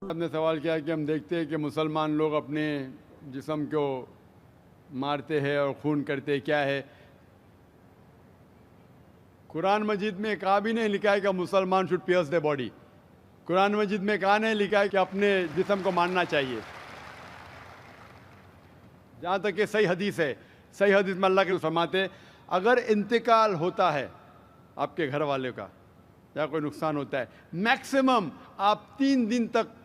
آپ نے سوال کیا کہ ہم دیکھتے ہیں کہ مسلمان لوگ اپنے جسم کو مارتے ہیں اور خون کرتے ہیں، کیا ہے؟ قرآن مجید میں کہا بھی نہیں لکھا ہے کہ مسلمان شوڈ پیئرس دی باڈی. قرآن مجید میں کہا نہیں لکھا ہے کہ اپنے جسم کو مارنا چاہیے. جہاں تک کہ صحیح حدیث ہے، صحیح حدیث میں اللہ کے فرماتے ہیں اگر انتقال ہوتا ہے آپ کے گھر والے کا یا کوئی نقصان ہوتا ہے، میکسیمم آپ 3 دن تک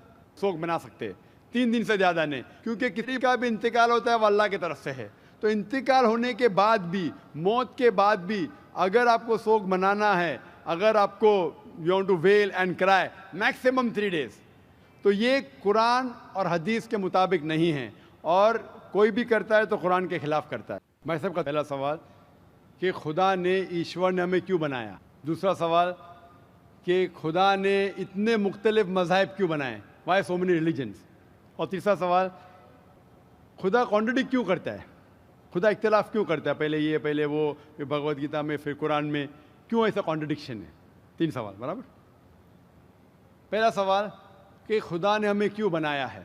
سوگ بنا سکتے ہیں، 3 دن سے زیادہ نہیں، کیونکہ کسی کا بھی انتقال ہوتا ہے وہ اللہ کی طرف سے ہے. تو انتقال ہونے کے بعد بھی، موت کے بعد بھی اگر آپ کو سوگ منانا ہے، اگر آپ کو you want to well and کرائے، میکسیمم 3 days. تو یہ قرآن اور حدیث کے مطابق نہیں ہے، اور کوئی بھی کرتا ہے تو قرآن کے خلاف کرتا ہے. میں سب کا پہلا سوال کہ خدا نے، ایشور نے ہمیں کیوں بنایا؟ دوسرا سوال کہ خدا نے اتنے مختلف مذاہب کیوں بنائے؟ Why so many religions? اور تیسرا سوال خدا کانٹرڈکٹ کیوں کرتا ہے؟ خدا اختلاف کیوں کرتا ہے؟ پہلے یہ، پہلے وہ، پھر بھگوت گیتا میں، پھر قرآن میں، کیوں ایسا کانٹرڈکشن ہے؟ 3 سوال برابر. پہلا سوال کہ خدا نے ہمیں کیوں بنایا ہے،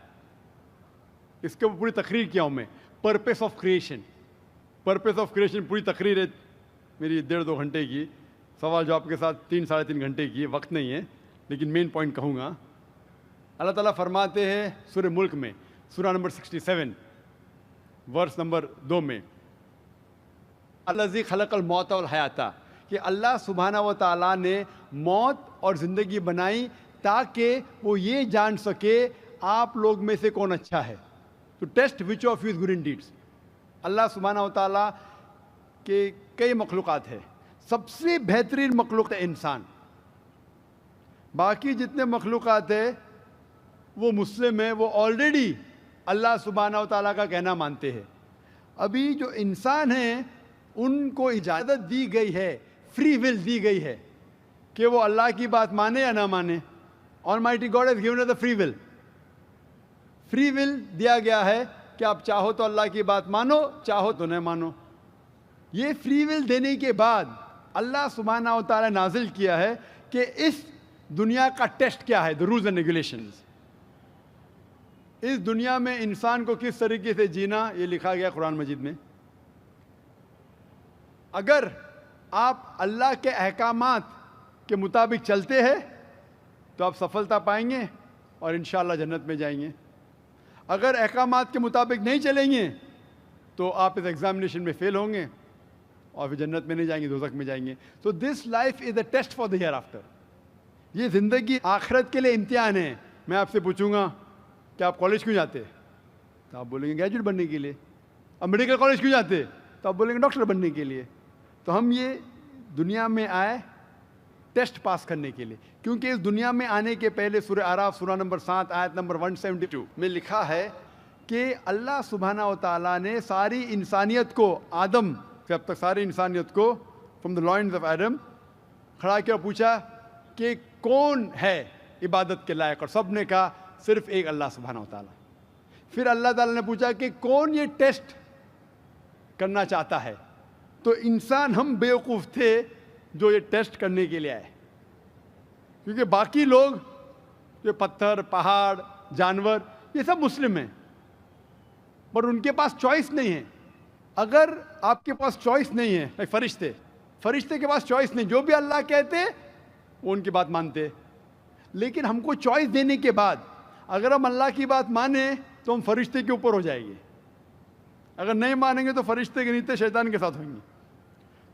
اس کے اوپر پوری تقریر کیا ہوں میں. Purpose of creation, purpose of creation پوری تقریر ہے میری 1.5-2 گھنٹے کی. سوال جواب کے ساتھ 3-3.5 گھنٹے کی، وقت نہیں ہے لیکن مین پوائنٹ کہوں گا. اللہ تعالیٰ فرماتے ہیں سورہ ملک میں، سورہ نمبر 67 ورس نمبر 2 میں، الذی خلق الموت والحیات، کہ اللہ سبحانہ و تعالیٰ نے موت اور زندگی بنائی تاکہ وہ یہ جان سکے آپ لوگ میں سے کون اچھا ہے. تو test which of you is good in deeds. اللہ سبحانہ و تعالیٰ کے کئی مخلوقات ہیں، سب سے بہترین مخلوق ہے انسان. باقی جتنے مخلوقات ہیں وہ مسلم ہیں، وہ آلریڈی اللہ سبحانہ و تعالیٰ کا کہنا مانتے ہیں. ابھی جو انسان ہیں ان کو اجازت دی گئی ہے، فری ول دی گئی ہے کہ وہ اللہ کی بات مانے یا نہ مانے. Almighty God has given us the free will. Free will دیا گیا ہے کہ آپ چاہو تو اللہ کی بات مانو، چاہو تو نہ مانو. یہ فری ول دینے کے بعد اللہ سبحانہ و تعالیٰ نازل کیا ہے کہ اس دنیا کا ٹیسٹ کیا ہے، the rules and regulations. اس دنیا میں انسان کو کس طریقے سے جینا، یہ لکھا گیا قرآن مجید میں. اگر آپ اللہ کے احکامات کے مطابق چلتے ہیں تو آپ سفلتا پائیں گے اور انشاءاللہ جنت میں جائیں گے. اگر احکامات کے مطابق نہیں چلیں گے تو آپ اس ایگزامینیشن میں فیل ہوں گے اور پھر جنت میں نہیں جائیں گے، دوزخ میں جائیں گے. تو this life is a test for the hereafter. یہ زندگی آخرت کے لیے امتحان ہے. میں آپ سے پوچھوں گا کہ آپ کالج کیوں جاتے؟ تو آپ بولیں گے گریجویٹ بننے کے لیے. اب میڈیکل کالج کیوں جاتے؟ تو آپ بولیں گے ڈاکٹر بننے کے لیے. تو ہم یہ دنیا میں آئے ٹیسٹ پاس کرنے کے لیے، کیونکہ اس دنیا میں آنے کے پہلے سورہ اعراف سورہ نمبر 7 آیت نمبر 172 میں لکھا ہے کہ اللہ سبحانہ و تعالیٰ نے ساری انسانیت کو، آدم سے اب تک ساری انسانیت کو، from the lines of Adam, کھڑا کیا اور پوچھا کہ کون ہے عبادت کے لائق، اور سب نے کہا صرف ایک اللہ سبحانہ و تعالیٰ. پھر اللہ تعالیٰ نے پوچھا کہ کون یہ ٹیسٹ کرنا چاہتا ہے. تو انسان ہم بیوقوف تھے جو یہ ٹیسٹ کرنے کے لیے آئے، کیونکہ باقی لوگ جو پتھر، پہاڑ، جانور، یہ سب مسلم ہیں، پر ان کے پاس چوائس نہیں ہے. اگر آپ کے پاس چوائس نہیں ہے، فرشتے کے پاس چوائس نہیں، جو بھی اللہ کہتے وہ ان کی بات مانتے. لیکن ہم کو چوائس دینے کے بعد اگر ہم اللہ کی بات مانیں تو ہم فرشتے کے اوپر ہو جائیں گے، اگر نہیں مانیں گے تو فرشتے کے نیچے شیطان کے ساتھ ہوئیں گے.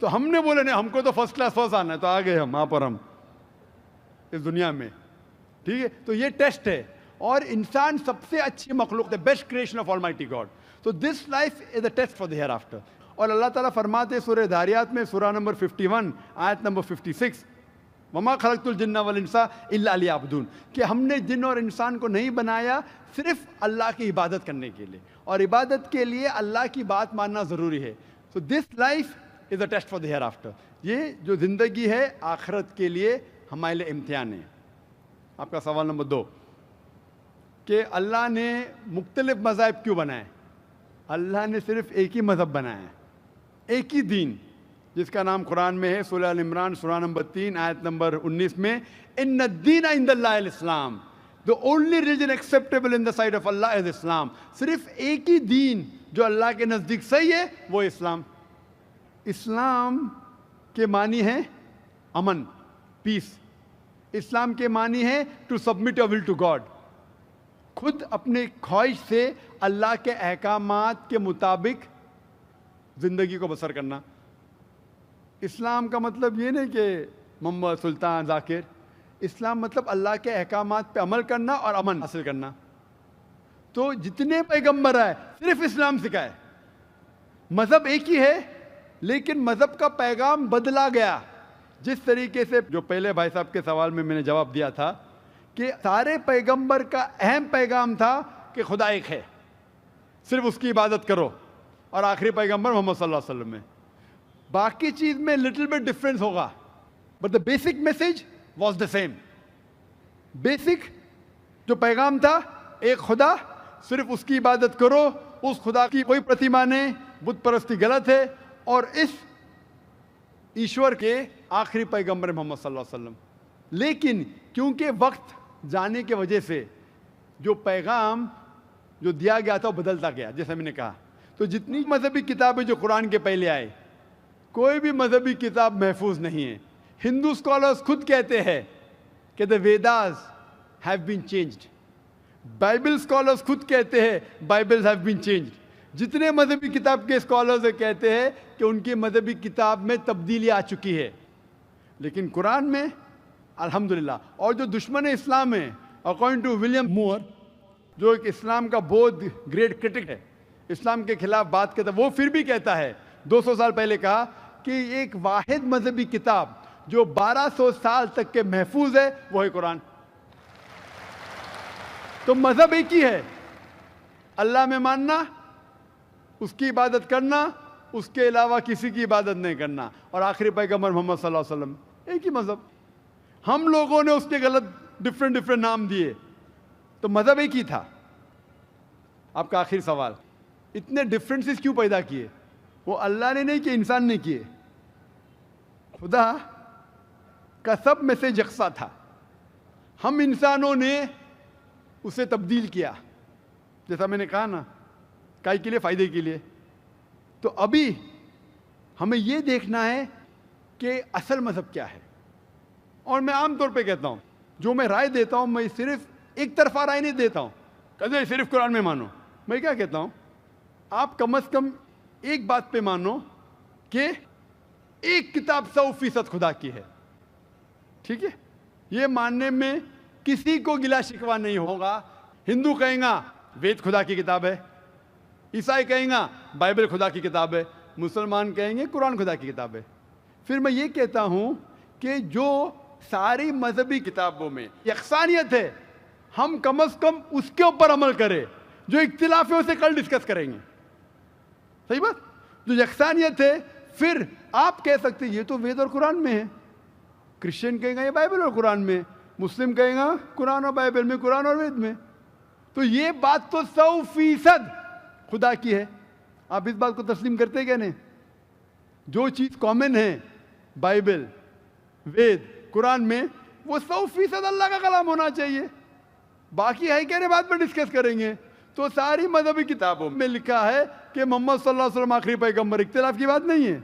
تو ہم نے بولے نہیں، ہم کو تو فرسٹ کلاس فرسٹ آنا ہے، تو آ گئے ہم وہاں پر، ہم اس دنیا میں. ٹھیک ہے، تو یہ ٹیسٹ ہے، اور انسان سب سے اچھی مخلوق ہے، best creation of almighty God. تو this life is a test for the hereafter. اور اللہ تعالیٰ فرماتے سورہ داریات میں، سورہ نمبر 51 آیت نمبر 56، وما خلقت الجن والانس الا لیعبدون، کہ ہم نے جن اور انسان کو نہیں بنایا صرف اللہ کی عبادت کرنے کے لیے، اور عبادت کے لیے اللہ کی بات ماننا ضروری ہے. So this life is a test for the hereafter. یہ جو زندگی ہے آخرت کے لیے ہمارے لیے امتحان ہے. آپ کا سوال نمبر 2 کہ اللہ نے مختلف مذاہب کیوں بنائے؟ اللہ نے صرف ایک ہی مذہب بنایا ہے، ایک ہی دین، جس کا نام قرآن میں ہے سورہ ال عمران سورہ نمبر 3 آیت نمبر 19 میں، ان الدین عند اللہ الاسلام، The only religion acceptable in the sight of Allah is Islam. صرف ایک ہی دین جو اللہ کے نزدیک صحیح ہے وہ اسلام. اسلام کے معنی ہے امن, پیس. اسلام کے معنی ہے to submit your will to God. خود اپنے خواہش سے اللہ کے احکامات کے مطابق زندگی کو بسر کرنا. اسلام کا مطلب یہ نہیں کہ محمد سلطان ذاکر. اسلام مطلب اللہ کے احکامات پہ عمل کرنا اور امن حاصل کرنا. تو جتنے پیغمبر آئے صرف اسلام سکھائے. مذہب ایک ہی ہے لیکن مذہب کا پیغام بدلا گیا. جس طریقے سے جو پہلے بھائی صاحب کے سوال میں نے جواب دیا تھا کہ سارے پیغمبر کا اہم پیغام تھا کہ خدا ایک ہے, صرف اس کی عبادت کرو, اور آخری پیغمبر محمد صلی اللہ علیہ وسلم میں باقی چیز میں لٹل بٹ ڈفرینس ہوگا, but the basic message was the same. Basic جو پیغام تھا ایک خدا, صرف اس کی عبادت کرو, اس خدا کی کوئی پرتیما نہیں, بت پرستی غلط ہے, اور اس ایشور کے آخری پیغمبر محمد صلی اللہ علیہ وسلم. لیکن کیونکہ وقت جانے کی وجہ سے جو پیغام جو دیا گیا تھا وہ بدلتا گیا. جیسا میں نے کہا تو جتنی مذہبی کتابیں جو قرآن کے پہلے آئے, کوئی بھی مذہبی کتاب محفوظ نہیں ہے. ہندو اسکالرز خود کہتے ہیں کہ the Vedas have been changed. Bible scholars خود کہتے ہیں بائبلز ہیو بین چینجڈ. جتنے مذہبی کتاب کے اسکالرز کہتے ہیں کہ ان کی مذہبی کتاب میں تبدیلی آ چکی ہے. لیکن قرآن میں الحمدللہ, اور جو دشمن اسلام ہیں اکارڈنگ ٹو ولیم مور, جو ایک اسلام کا بہت گریٹ کرٹک ہے, اسلام کے خلاف بات کرتا ہے, وہ پھر بھی کہتا ہے 200 سال پہلے کہا کہ ایک واحد مذہبی کتاب جو 1200 سال تک کے محفوظ ہے وہ ہے قرآن. تو مذہب ایک ہی ہے, اللہ میں ماننا, اس کی عبادت کرنا, اس کے علاوہ کسی کی عبادت نہیں کرنا, اور آخری پیغمبر محمد صلی اللہ علیہ وسلم. ایک ہی مذہب. ہم لوگوں نے اس کے غلط ڈفرینٹ نام دیے, تو مذہب ایک ہی تھا. آپ کا آخری سوال, اتنے ڈفرینسز کیوں پیدا کیے؟ وہ اللہ نے نہیں کیے, انسان نے کیے. خدا کا سب میسج یکساں تھا, ہم انسانوں نے اسے تبدیل کیا. جیسا میں نے کہا نا, کائی کے لیے, فائدے کے لیے. تو ابھی ہمیں یہ دیکھنا ہے کہ اصل مذہب کیا ہے. اور میں عام طور پہ کہتا ہوں, جو میں رائے دیتا ہوں میں صرف ایک طرفہ رائے نہیں دیتا ہوں کہ صرف قرآن میں مانو. میں کیا کہتا ہوں, آپ کم از کم ایک بات پہ مانو کہ ایک کتاب 100% خدا کی ہے. ٹھیک ہے, یہ ماننے میں کسی کو گلا شکوا نہیں ہوگا. ہندو کہیں گا وید خدا کی کتاب ہے, عیسائی کہیں گا بائبل خدا کی کتاب ہے, مسلمان کہیں گے قرآن خدا کی کتاب ہے. پھر میں یہ کہتا ہوں کہ جو ساری مذہبی کتابوں میں یکسانیت ہے, ہم کم از کم اس کے اوپر عمل کریں. جو اختلاف ہے اسے کل ڈسکس کریں گے. صحیح بات. جو یکسانیت ہے, پھر آپ کہہ سکتے یہ تو وید اور قرآن میں ہے, کرسچن کہیں گا یہ بائبل اور قرآن میں, مسلم کہیں گا قرآن اور بائبل میں, قرآن اور وید میں. تو یہ بات تو 100% خدا کی ہے. آپ اس بات کو تسلیم کرتے کیا نہیں؟ جو چیز کامن ہے بائبل, وید, قرآن میں, وہ 100% اللہ کا کلام ہونا چاہیے. باقی ہے کہنے بعد میں ڈسکس کریں گے. تو ساری مذہبی کتابوں میں لکھا ہے کہ محمد صلی اللہ علیہ وسلم آخری پیغمبر, اختلاف کی بات نہیں ہے.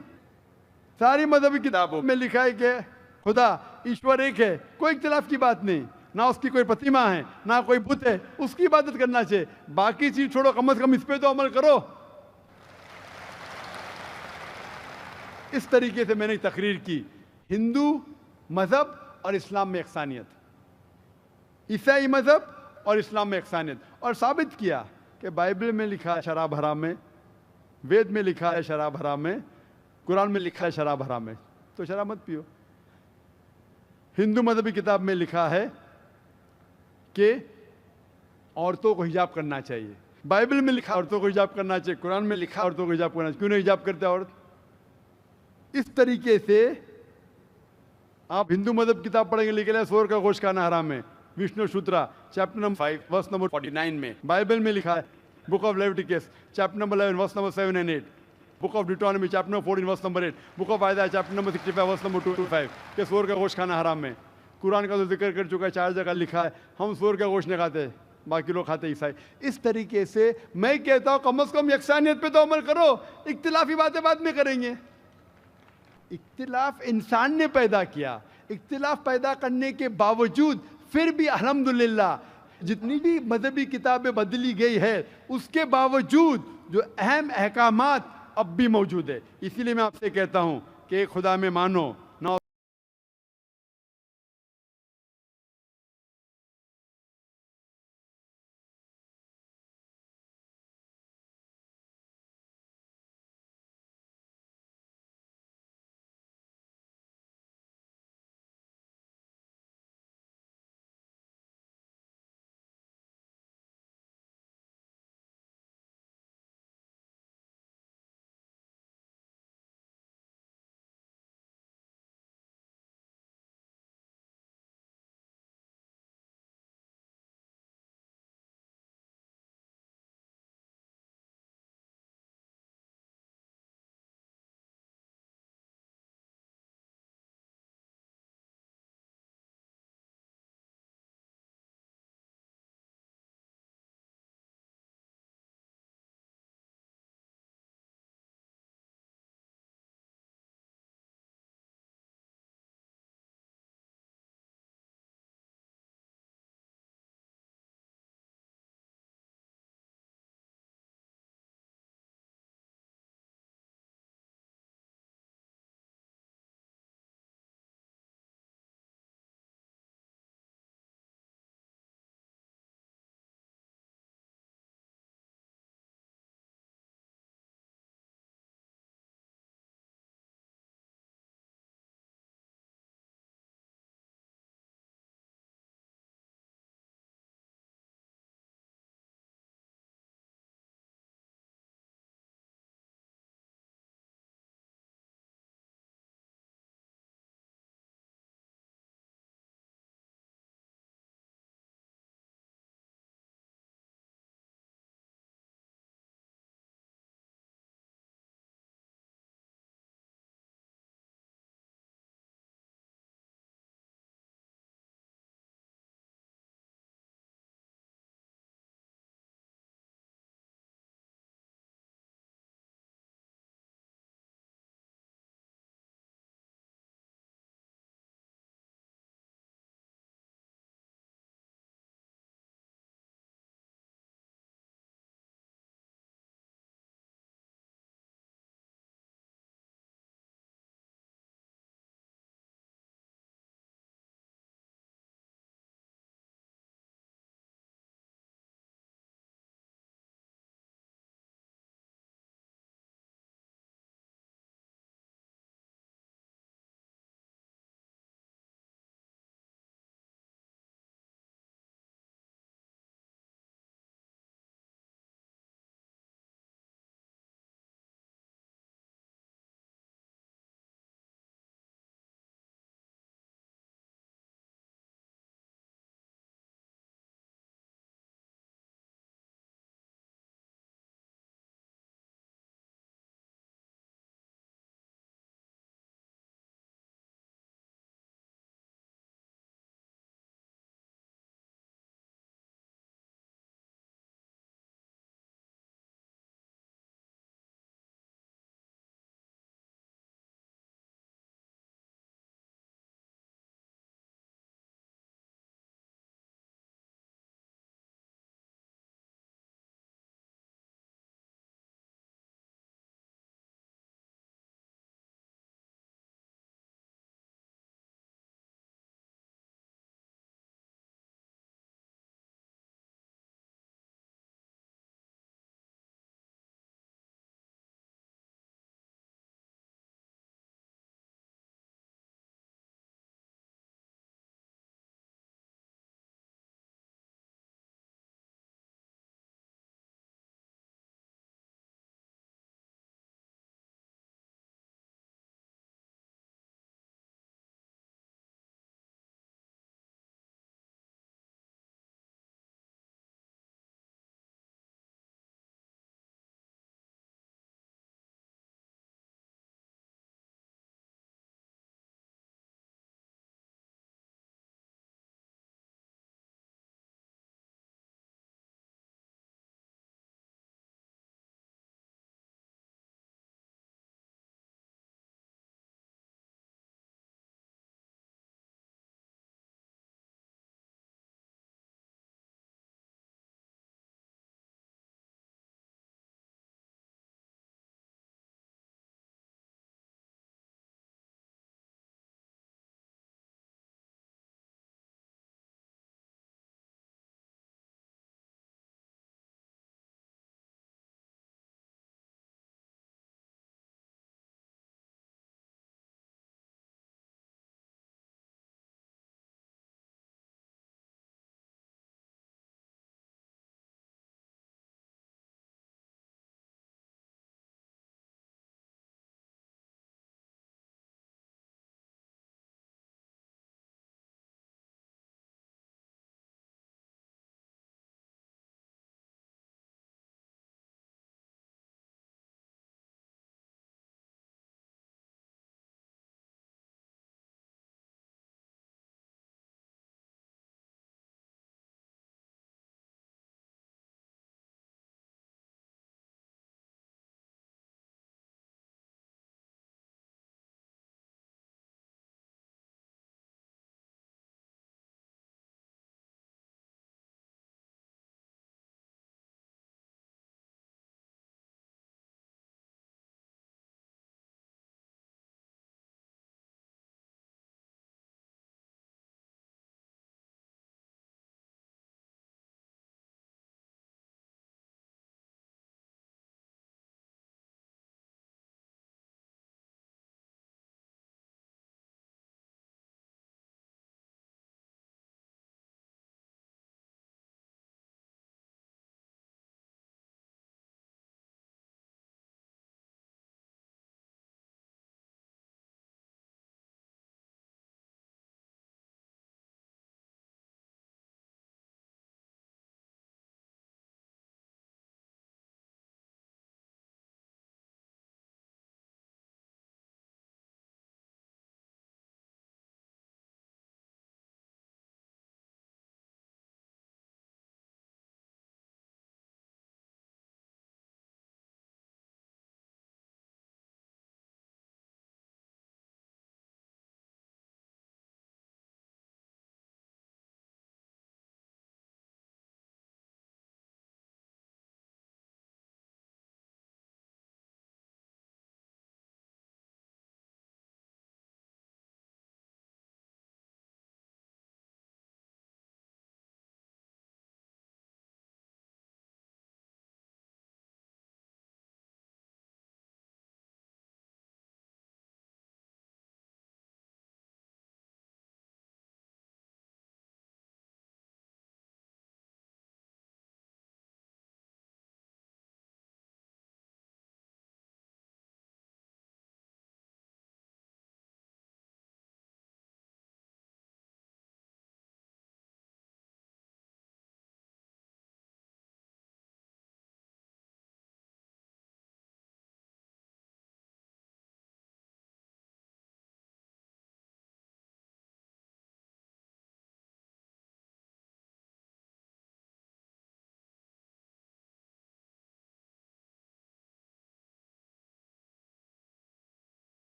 ساری مذہبی کتابوں میں لکھا ہے کہ خدا ایشور ایک ہے, کوئی اختلاف کی بات نہیں. نہ اس کی کوئی پرتیما ہے, نہ کوئی بت ہے, اس کی عبادت کرنا چاہیے. باقی چیز چھوڑو, کم از کم اس پہ تو عمل کرو. اس طریقے سے میں نے تقریر کی ہندو مذہب اور اسلام میں یکسانیت, عیسائی مذہب اور اسلام میں یکسانیت, اور ثابت کیا کہ بائبل میں لکھا ہے شراب حرام ہے, وید میں لکھا ہے شراب حرام ہے, قرآن میں لکھا ہے شراب حرام ہے, تو شراب مت پیو. ہندو مذہبی کتاب میں لکھا ہے کہ عورتوں کو حجاب کرنا چاہیے, بائبل میں لکھا عورتوں کو حجاب کرنا چاہیے, قرآن میں لکھا عورتوں کو حجاب کرنا چاہیے. کیوں نہیں حجاب کرتے عورت؟ اس طریقے سے آپ ہندو مذہب کتاب پڑھیں گے, لکھا ہے سور کا گوشت کھانا حرام ہے, وشنو شوترا چیپٹر نمبر 5 ورس نمبر 49 میں. بائبل میں لکھا ہے book of Leviticus chapter number 11 verse number 7 and 8, book of Deuteronomy chapter number 14 verse number 8, book of Isaiah chapter number 65 verse number 2 to 5 کہ سور کا گوشت کھانا حرام ہے. قرآن کا تو ذکر کر چکا ہے، 4 جگہ لکھا ہے ہم سور کا گوشت نہیں کھاتے، باقی لوگ کھاتے عیسائی۔ اس طریقے سے میں کہتا ہوں کم از کم یکسانیت پہ تو عمل کرو، اختلافی باتیں بعد میں کریں گے۔ اختلاف انسان نے پیدا کیا، اختلاف پیدا کرنے کے باوجود پھر بھی الحمدللہ جتنی بھی مذہبی کتابیں بدلی گئی ہے اس کے باوجود جو اہم احکامات اب بھی موجود ہے۔ اسی لیے میں آپ سے کہتا ہوں کہ ایک خدا میں مانو،